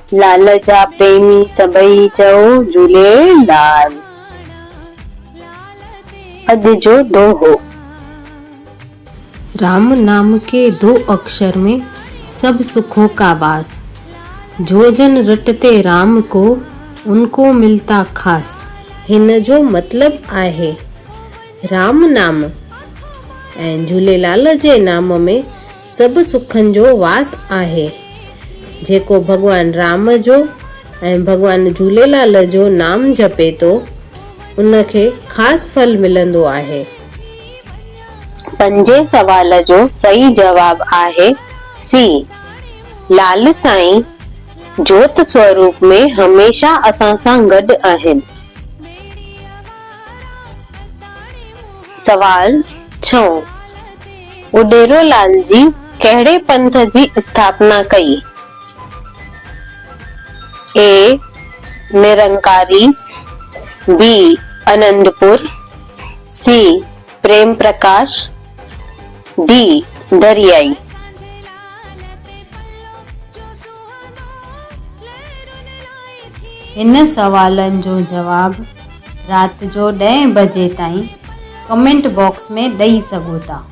लाल जा प्रेमी सभई चओ झूलेलाल। अॼु जो दोहो। राम नाम के 2 अक्षर में सब सुखों का वास। जो जन रटते राम को उनको मिलता खास। हिन जो मतलब आहे राम नाम ऐं झूलेलाल जे नाम में सब सुखन जो वास आहे। जेको भगवान राम जो ऐं भगवान झूलेलाल जो नाम जपे तो उनखे खास फल मिलंदो आहे। पंजे सवाल जो सही जवाब आहे सी। लाल साईं ज्योत स्वरूप में हमेशा असां सां गॾु आहिनि। सवाल 6। उडेरो लाल जी कहिड़े पंथ जी स्थापना कई? ए Nirankari, B Anandpur, C Prem Prakash, D दरियाई। इन सवालनि जो जवाब रात जो 10 बजे ताईं कमेंट बॉक्स में ॾेई सघो था।